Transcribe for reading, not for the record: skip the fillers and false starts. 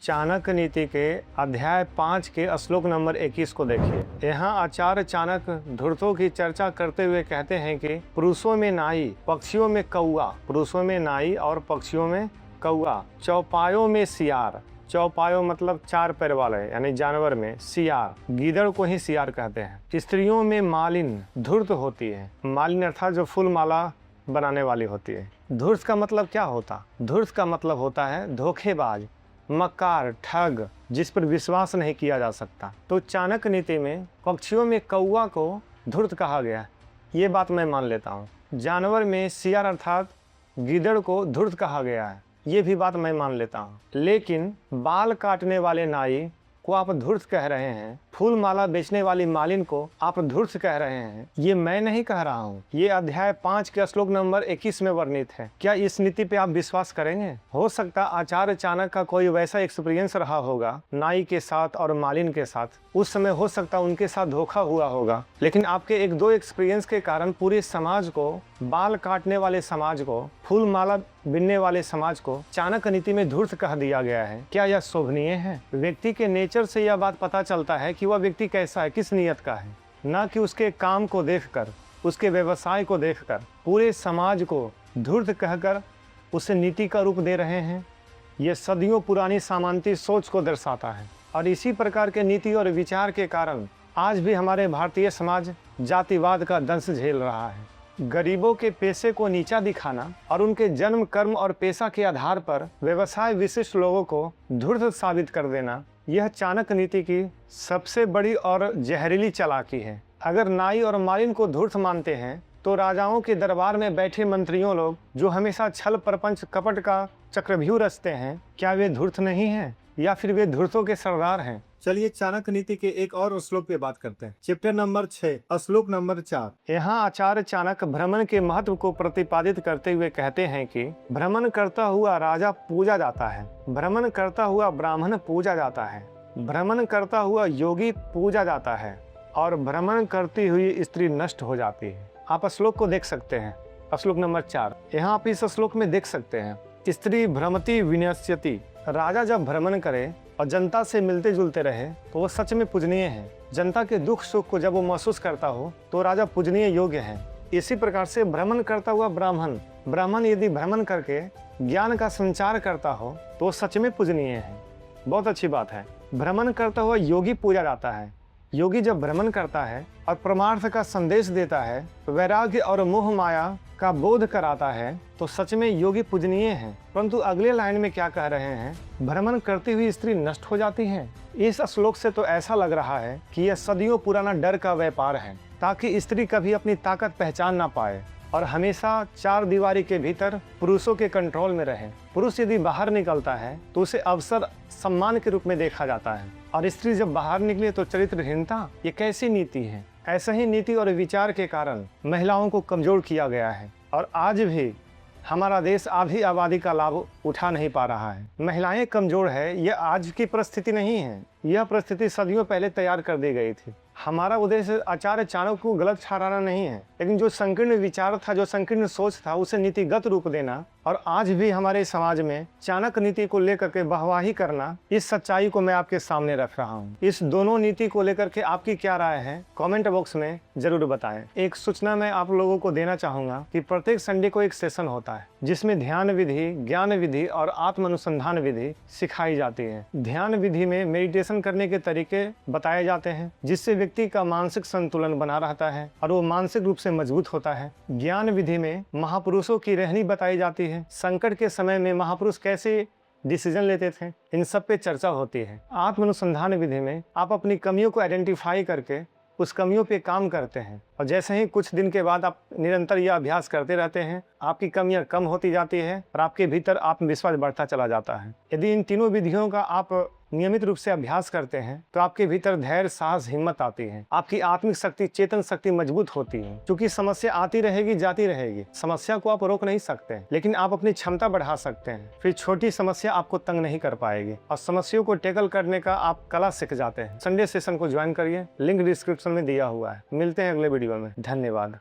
चाणक्य नीति के अध्याय 5 के श्लोक नंबर 21 को देखिए। यहाँ आचार्य चाणक्य धूर्तों की चर्चा करते हुए कहते हैं कि पुरुषों में नाई, पक्षियों में कौआ, पुरुषों में नाई और पक्षियों में कौआ, चौपायों में सियार, चौपायों मतलब चार पैर वाले यानी जानवर में, सियार, गीदड़ को ही सियार कहते हैं। स्त्रियों में मालिन, धूर्त होती है। मालिन अर्थात जो फूल माला बनाने वाली होती है। धूर्त का मतलब क्या होता? धूर्त का मतलब होता है धोखेबाज, मक्कार, ठग, जिस पर विश्वास नहीं किया जा सकता। तो चाणक्य नीति में पक्षियों में कौआ को धूर्त कहा गया, ये बात मैं मान लेता हूँ। जानवर में सियार अर्थात गीदड़ को धूर्त कहा गया है, ये भी बात मैं मान लेता हूँ। लेकिन बाल काटने वाले नाई को आप धूर्त कह रहे हैं, फूल माला बेचने वाली मालिन को आप धूर्त कह रहे हैं, ये मैं नहीं कह रहा हूँ। ये अध्याय 5 के श्लोक नंबर 21 में वर्णित है। क्या इस नीति पे आप विश्वास करेंगे? हो सकता आचार्य चाणक्य का कोई वैसा एक्सपीरियंस रहा होगा नाई के साथ और मालिन के साथ, उस समय हो सकता उनके साथ धोखा हुआ होगा। लेकिन आपके एक दो एक्सपीरियंस के कारण पूरे समाज को, बाल काटने वाले समाज को, फूल माला बिनने वाले समाज को चाणक्य नीति में धूर्त कह दिया गया है। क्या यह शोभनीय है? व्यक्ति के नेचर से यह बात पता चलता है कि वह व्यक्ति कैसा है, किस नियत का है, न कि उसके काम को देखकर, उसके व्यवसाय को देखकर। पूरे समाज को धूर्त कहकर उसे नीति का रूप दे रहे हैं। यह सदियों पुरानी सामंती सोच को दर्शाता है और इसी प्रकार के नीति और विचार के कारण आज भी हमारे भारतीय समाज जातिवाद का दंश झेल रहा है। गरीबों के पेशे को नीचा दिखाना और उनके जन्म, कर्म और पेशा के आधार पर व्यवसाय विशिष्ट लोगों को धूर्त साबित कर देना, यह चाणक्य नीति की सबसे बड़ी और जहरीली चालाकी है। अगर नाई और मालिन को धूर्त मानते हैं तो राजाओं के दरबार में बैठे मंत्रियों लोग जो हमेशा छल, प्रपंच, कपट का चक्रव्यूह रचते हैं, क्या वे धूर्त नहीं हैं या फिर वे धूर्तों के सरदार हैं? चलिए चाणक्य नीति के एक और श्लोक पे बात करते हैं। चैप्टर नंबर 6 श्लोक नंबर 4। यहाँ आचार्य चाणक्य भ्रमण के महत्व को प्रतिपादित करते हुए कहते हैं कि भ्रमण करता हुआ राजा पूजा जाता है, भ्रमण करता हुआ ब्राह्मण पूजा जाता है, भ्रमण करता हुआ योगी पूजा जाता है और भ्रमण करती हुई स्त्री नष्ट हो जाती है। आप श्लोक को देख सकते हैं, श्लोक नंबर 4। यहाँ आप इस श्लोक में देख सकते हैं, स्त्री भ्रमति विनश्यति। राजा जब भ्रमण करे और जनता से मिलते जुलते रहे तो वो सच में पूजनीय है। जनता के दुख सुख को जब वो महसूस करता हो तो राजा पूजनीय योग्य है। इसी प्रकार से भ्रमण करता हुआ ब्राह्मण, ब्राह्मण यदि भ्रमण करके ज्ञान का संचार करता हो तो वो सच में पूजनीय है। बहुत अच्छी बात है। भ्रमण करता हुआ योगी पूजा जाता है। योगी जब भ्रमण करता है और परमार्थ का संदेश देता है, वैराग्य और मोह माया का बोध कराता है तो सच में योगी पूजनीय है। परंतु अगले लाइन में क्या कह रहे हैं? भ्रमण करती हुई स्त्री नष्ट हो जाती है। इस श्लोक से तो ऐसा लग रहा है कि यह सदियों पुराना डर का व्यापार है, ताकि स्त्री कभी अपनी ताकत पहचान ना पाए और हमेशा चार दीवारी के भीतर पुरुषों के कंट्रोल में रहे। पुरुष यदि बाहर निकलता है तो उसे अवसर, सम्मान के रूप में देखा जाता है और स्त्री जब बाहर निकले तो चरित्रहीनता। ये कैसी नीति है? ऐसा ही नीति और विचार के कारण महिलाओं को कमजोर किया गया है और आज भी हमारा देश आधी आबादी का लाभ उठा नहीं पा रहा है। महिलाएं कमजोर है, यह आज की परिस्थिति नहीं है, यह परिस्थिति सदियों पहले तैयार कर दी गई थी। हमारा उद्देश्य आचार्य चाणक्य को गलत ठहराना नहीं है, लेकिन जो संकीर्ण विचार था, जो संकीर्ण सोच था, उसे नीतिगत रूप देना और आज भी हमारे समाज में चाणक्य नीति को लेकर के वाहवाही करना, इस सच्चाई को मैं आपके सामने रख रहा हूँ। इस दोनों नीति को लेकर के आपकी क्या राय है, कमेंट बॉक्स में जरूर बताएं। एक सूचना मैं आप लोगों को देना चाहूंगा कि प्रत्येक संडे को एक सेशन होता है जिसमें ध्यान विधि, ज्ञान विधि और आत्म अनुसंधान विधि सिखाई जाती है। ध्यान विधि में मेडिटेशन करने के तरीके बताए जाते हैं जिससे व्यक्ति का मानसिक संतुलन बना रहता है और वो मानसिक रूप से मजबूत होता है। ज्ञान विधि में महापुरुषों की रहनी बताई जाती है। संकट के समय में महापुरुष कैसे डिसीजन लेते थे, इन सब पे चर्चा होती है। आत्म अनुसंधान विधि में आप अपनी कमियों को आइडेंटिफाई करके उस कमियों पे काम करते हैं और जैसे ही कुछ दिन के बाद आप निरंतर यह अभ्यास करते रहते हैं, आपकी कमियां कम होती जाती है और आपके भीतर आत्मविश्वास बढ़ता चला जाता है। यदि इन तीनों विधियों का आप नियमित रूप से अभ्यास करते हैं तो आपके भीतर धैर्य, साहस, हिम्मत आती है। आपकी आत्मिक शक्ति, चेतन शक्ति मजबूत होती है। क्योंकि समस्या आती रहेगी, जाती रहेगी। समस्या को आप रोक नहीं सकते, लेकिन आप अपनी क्षमता बढ़ा सकते हैं। फिर छोटी समस्या आपको तंग नहीं कर पाएगी और समस्याओं को टैकल करने का आप कला सीख जाते हैं। संडे सेशन को ज्वाइन करिए, लिंक डिस्क्रिप्शन में दिया हुआ है। मिलते हैं अगले वीडियो में। धन्यवाद।